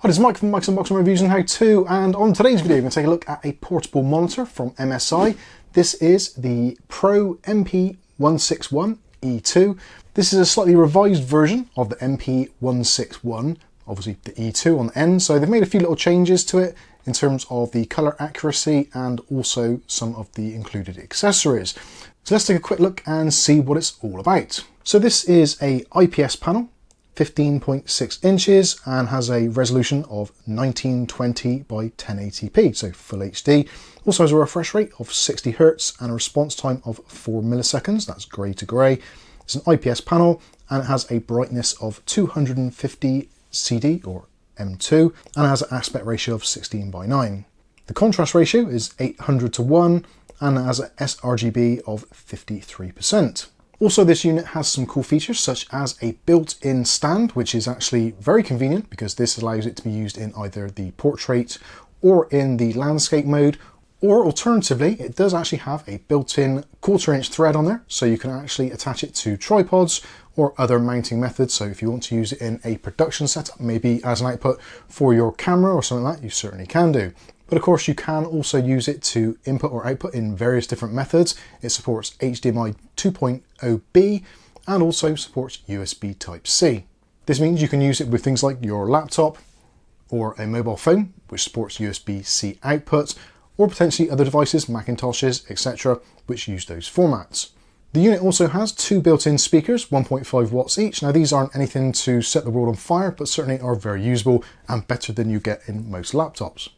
Hi, this is Mike from Mike's Unboxing Reviews and How To, and on today's video we're going to take a look at a portable monitor from MSI. This is the Pro MP161 E2. This is a slightly revised version of the MP161, obviously the E2 on the end, so they've made a few little changes to it in terms of the colour accuracy and also some of the included accessories. So let's take a quick look and see what it's all about. So this is a IPS panel, 15.6 inches, and has a resolution of 1920 by 1080p, so full HD. Also has a refresh rate of 60 Hz and a response time of 4 milliseconds, that's grey to grey. It's an IPS panel and it has a brightness of 250 CD or M2 and it has an aspect ratio of 16:9. The contrast ratio is 800:1 and it has an sRGB of 53%. Also, this unit has some cool features such as a built-in stand, which is actually very convenient because this allows it to be used in either the portrait or in the landscape mode, or alternatively, it does actually have a built-in 1/4 inch thread on there, so you can actually attach it to tripods or other mounting methods. So if you want to use it in a production setup, maybe as an output for your camera or something like that, you certainly can do. But of course, you can also use it to input or output in various different methods. It supports HDMI 2.0B and also supports USB Type-C. This means you can use it with things like your laptop or a mobile phone, which supports USB-C output, or potentially other devices, Macintoshes, etc., which use those formats. The unit also has two built-in speakers, 1.5 watts each. Now these aren't anything to set the world on fire, but certainly are very usable and better than you get in most laptops.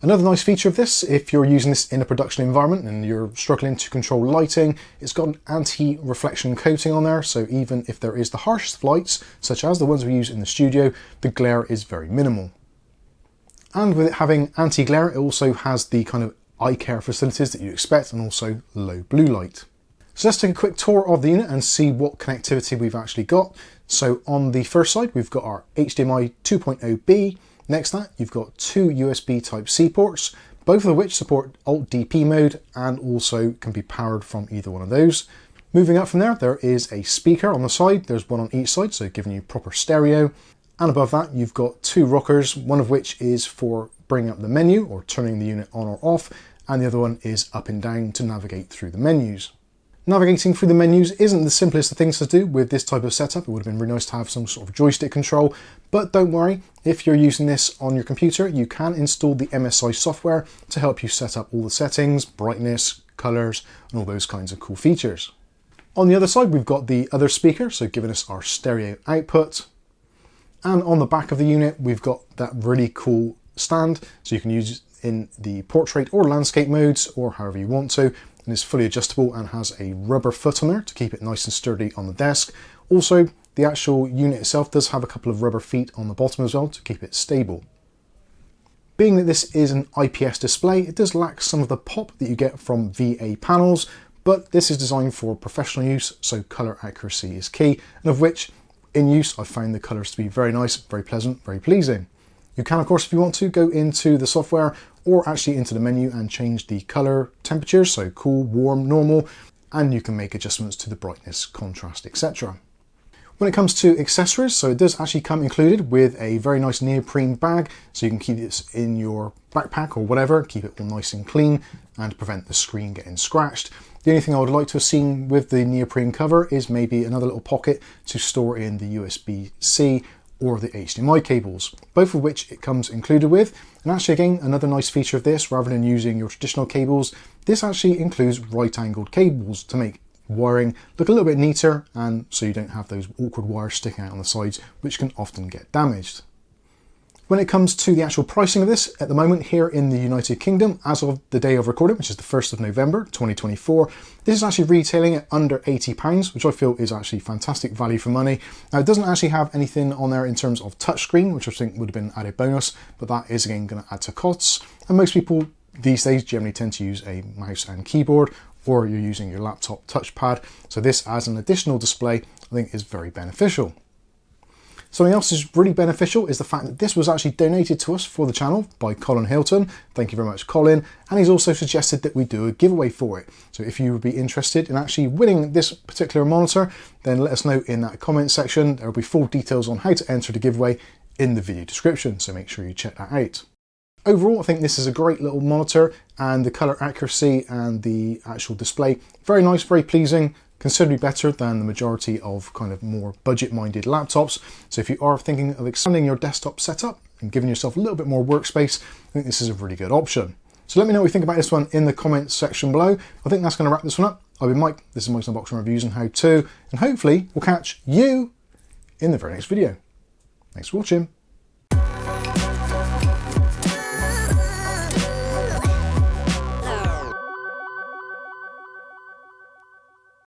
Another nice feature of this, if you're using this in a production environment and you're struggling to control lighting, it's got an anti-reflection coating on there, so even if there is the harshest of lights, such as the ones we use in the studio, the glare is very minimal. And with it having anti-glare, it also has the kind of eye care facilities that you expect and also low blue light. So let's take a quick tour of the unit and see what connectivity we've actually got. So on the first side, we've got our HDMI 2.0B. Next to that, you've got two USB Type-C ports, both of which support Alt-DP mode and also can be powered from either one of those. Moving up from there, there is a speaker on the side. There's one on each side, so giving you proper stereo. And above that, you've got two rockers, one of which is for bringing up the menu or turning the unit on or off, and the other one is up and down to navigate through the menus. Navigating through the menus isn't the simplest of things to do with this type of setup. It would have been really nice to have some sort of joystick control, but don't worry, if you're using this on your computer, you can install the MSI software to help you set up all the settings, brightness, colors, and all those kinds of cool features. On the other side, we've got the other speaker, so giving us our stereo output. And on the back of the unit, we've got that really cool stand, so you can use it in the portrait or landscape modes, or however you want to. And it's fully adjustable and has a rubber foot on there to keep it nice and sturdy on the desk. Also, the actual unit itself does have a couple of rubber feet on the bottom as well to keep it stable. Being that this is an IPS display, it does lack some of the pop that you get from VA panels, but this is designed for professional use, so colour accuracy is key, and of which, in use, I've found the colours to be very nice, very pleasant, very pleasing. You can, of course, if you want to, go into the software or actually into the menu and change the color temperatures, so cool, warm, normal, and you can make adjustments to the brightness, contrast, etc. When it comes to accessories, so it does actually come included with a very nice neoprene bag, so you can keep this in your backpack or whatever, keep it all nice and clean and prevent the screen getting scratched. The only thing I would like to have seen with the neoprene cover is maybe another little pocket to store in the USB-C or the HDMI cables, both of which it comes included with. And actually, again, another nice feature of this, rather than using your traditional cables, this actually includes right-angled cables to make wiring look a little bit neater, and so you don't have those awkward wires sticking out on the sides, which can often get damaged. When it comes to the actual pricing of this, at the moment here in the United Kingdom, as of the day of recording, which is the 1st of November 2024, this is actually retailing at under £80, which I feel is actually fantastic value for money. Now, it doesn't actually have anything on there in terms of touchscreen, which I think would have been added bonus, but that is again going to add to costs. And most people these days generally tend to use a mouse and keyboard, or you're using your laptop touchpad. So this as an additional display, I think is very beneficial. Something else that's really beneficial is the fact that this was actually donated to us for the channel by Colin Hilton. Thank you very much, Colin. And he's also suggested that we do a giveaway for it. So if you would be interested in actually winning this particular monitor, then let us know in that comment section. There will be full details on how to enter the giveaway in the video description, so make sure you check that out. Overall, I think this is a great little monitor, and the color accuracy and the actual display, very nice, very pleasing, considerably better than the majority of kind of more budget-minded laptops. So if you are thinking of expanding your desktop setup and giving yourself a little bit more workspace, I think this is a really good option. So let me know what you think about this one in the comments section below. I think that's going to wrap this one up. I've been Mike, this is Mike's Unboxing Reviews and How To, and hopefully we'll catch you in the very next video. Thanks for watching.